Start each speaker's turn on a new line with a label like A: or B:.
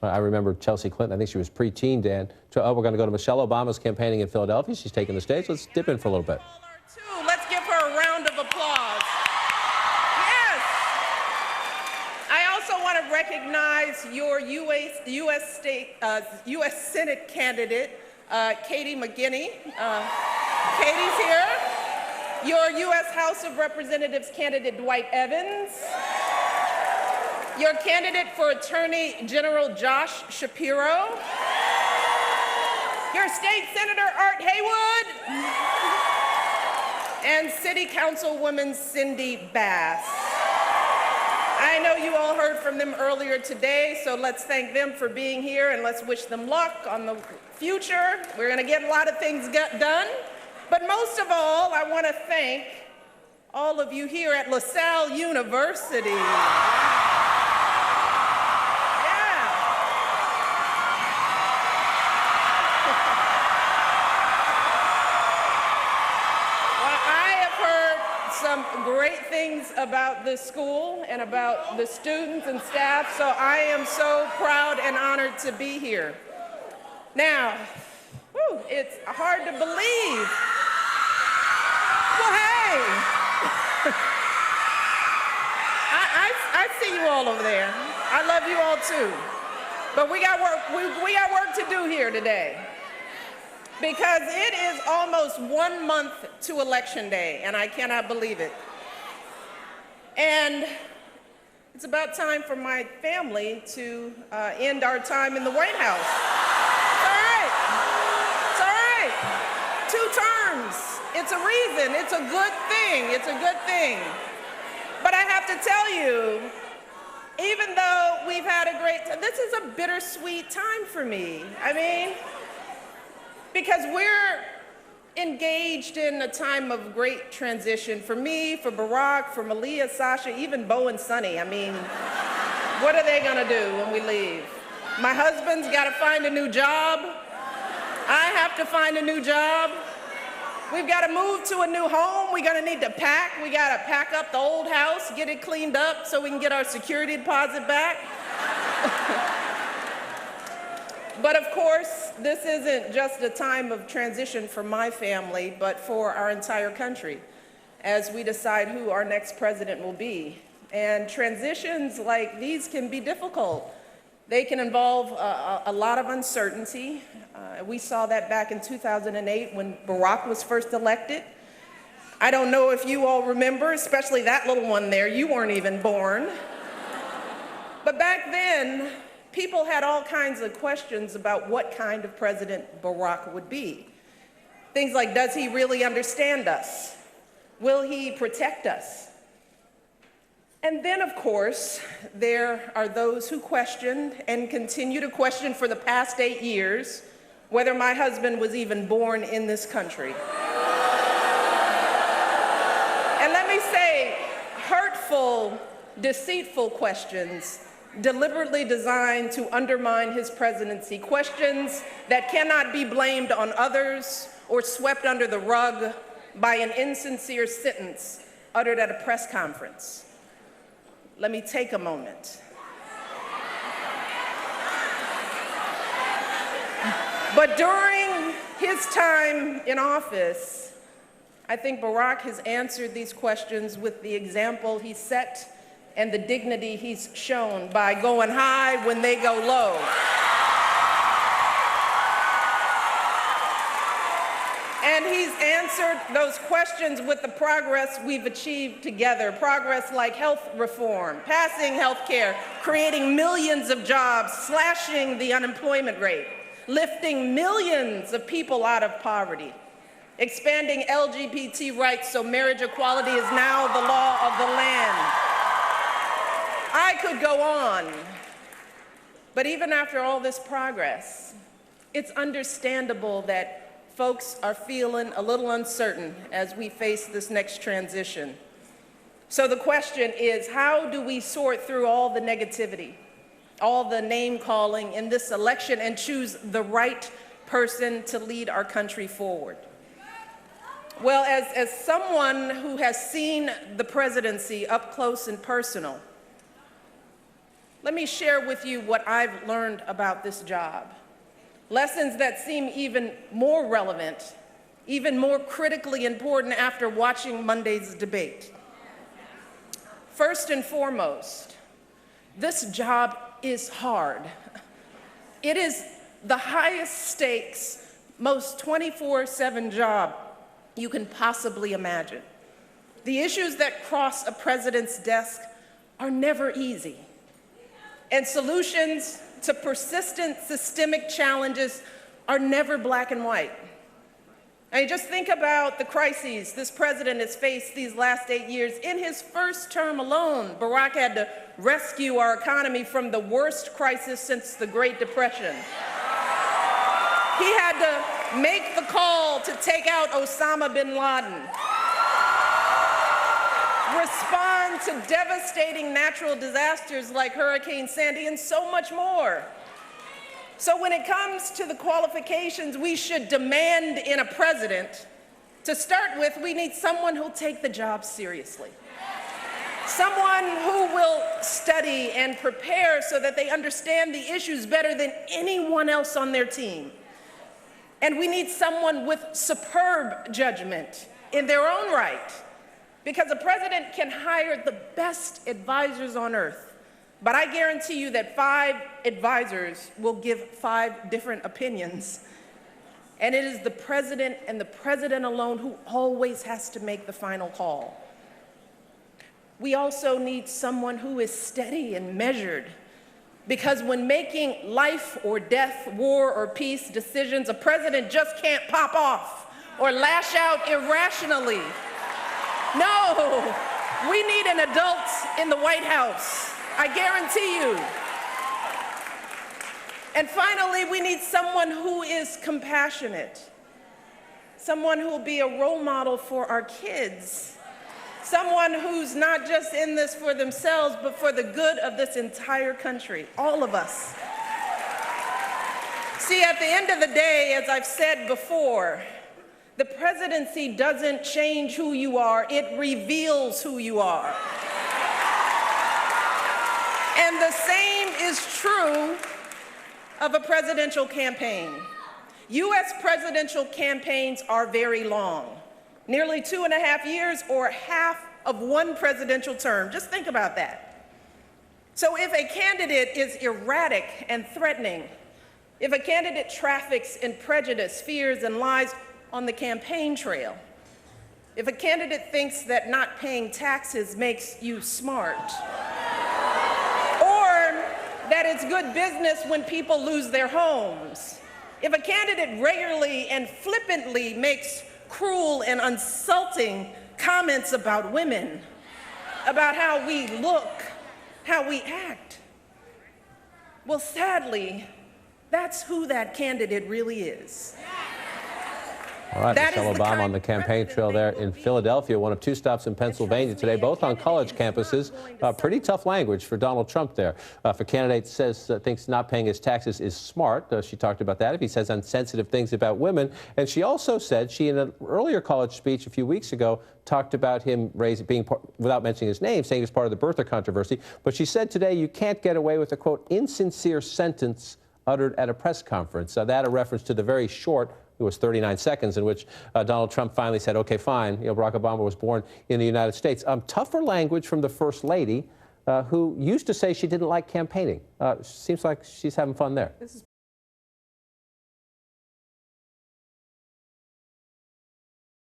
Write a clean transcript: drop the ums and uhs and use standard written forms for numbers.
A: I remember Chelsea Clinton, I think she was preteen, Dan. We're going to go to Michelle Obama's campaigning in Philadelphia. She's taking the stage. Let's dip in for a little bit.
B: Let's give her a round of applause. Yes. I also want to recognize your U.S. Senate candidate, Katie McKinney. Katie's here. Your U.S. House of Representatives candidate, Dwight Evans. Your candidate for Attorney General, Josh Shapiro. Your state senator, Art Haywood. And City Councilwoman Cindy Bass. I know you all heard from them earlier today, so let's thank them for being here and let's wish them luck on the future. We're going to get a lot of things done. But most of all, I want to thank all of you here at LaSalle University. Some great things about this school and about the students and staff, so I am so proud and honored to be here. Now, it's hard to believe. Well, hey, I see you all over there. I love you all too. But we got work to do here today. Because it is almost 1 month to Election Day, and I cannot believe it. And it's about time for my family to end our time in the White House. It's all right. 2 terms. It's a reason. It's a good thing. It's a good thing. But I have to tell you, even though we've had a great time, this is a bittersweet time for me. I mean, because we're engaged in a time of great transition for me, for Barack, for Malia, Sasha, even Bo and Sonny. I mean, what are they gonna do when we leave? My husband's gotta find a new job. I have to find a new job. We've gotta move to a new home. We're gonna need to pack. We gotta pack up the old house, get it cleaned up so we can get our security deposit back. But of course, this isn't just a time of transition for my family, but for our entire country as we decide who our next president will be. And transitions like these can be difficult. They can involve a lot of uncertainty. We saw that back in 2008 when Barack was first elected. I don't know if you all remember, especially that little one there, you weren't even born. But back then, people had all kinds of questions about what kind of president Barack would be. Things like, does he really understand us? Will he protect us? And then, of course, there are those who questioned and continue to question for the past 8 years whether my husband was even born in this country. And let me say, hurtful, deceitful questions deliberately designed to undermine his presidency, questions that cannot be blamed on others or swept under the rug by an insincere sentence uttered at a press conference. Let me take a moment. But during his time in office, I think Barack has answered these questions with the example he set and the dignity he's shown by going high when they go low. And he's answered those questions with the progress we've achieved together, progress like health reform, passing health care, creating millions of jobs, slashing the unemployment rate, lifting millions of people out of poverty, expanding LGBT rights so marriage equality is now the law of the land. I could go on, but even after all this progress, it's understandable that folks are feeling a little uncertain as we face this next transition. So the question is, how do we sort through all the negativity, all the name calling in this election and choose the right person to lead our country forward? Well, as someone who has seen the presidency up close and personal, Let me share with you what I've learned about this job. Lessons that seem even more relevant, even more critically important after watching Monday's debate. First and foremost, this job is hard. It is the highest stakes, most 24/7 job you can possibly imagine. The issues that cross a president's desk are never easy. And solutions to persistent systemic challenges are never black and white. I mean, just think about the crises this president has faced these last 8 years. In his first term alone, Barack had to rescue our economy from the worst crisis since the Great Depression. He had to make the call to take out Osama bin Laden, respond to devastating natural disasters like Hurricane Sandy, and so much more. So when it comes to the qualifications we should demand in a president, to start with, we need someone who'll take the job seriously. Someone who will study and prepare so that they understand the issues better than anyone else on their team. And we need someone with superb judgment in their own right, because a president can hire the best advisors on earth, but I guarantee you that 5 advisors will give 5 different opinions. And it is the president and the president alone who always has to make the final call. We also need someone who is steady and measured, because when making life or death, war or peace decisions, a president just can't pop off or lash out irrationally. No, we need an adult in the White House, I guarantee you. And finally, we need someone who is compassionate, someone who will be a role model for our kids, someone who's not just in this for themselves, but for the good of this entire country, all of us. See, at the end of the day, as I've said before, the presidency doesn't change who you are, it reveals who you are. And the same is true of a presidential campaign. U.S. presidential campaigns are very long, nearly 2.5 years or half of one presidential term. Just think about that. So if a candidate is erratic and threatening, if a candidate traffics in prejudice, fears, and lies on the campaign trail, if a candidate thinks that not paying taxes makes you smart, or that it's good business when people lose their homes, if a candidate regularly and flippantly makes cruel and insulting comments about women, about how we look, how we act, well, sadly, that's who that candidate really is.
A: All right,
B: That
A: Michelle
B: is the
A: Obama
B: kind
A: on the
B: of
A: campaign
B: president
A: trail there
B: they will
A: in
B: be.
A: Philadelphia, one of 2 stops in Pennsylvania today, both on college campuses. Pretty tough language for Donald Trump there. If a candidate says thinks not paying his taxes is smart, she talked about that. If he says insensitive things about women, and she also said, she in an earlier college speech a few weeks ago talked about him being without mentioning his name, saying he was part of the birther controversy. But she said today you can't get away with a quote insincere sentence uttered at a press conference. That a reference to the very short. It was 39 seconds in which Donald Trump finally said, okay, fine, Barack Obama was born in the United States. Tougher language from the First Lady, who used to say she didn't like campaigning. Seems like she's having fun there.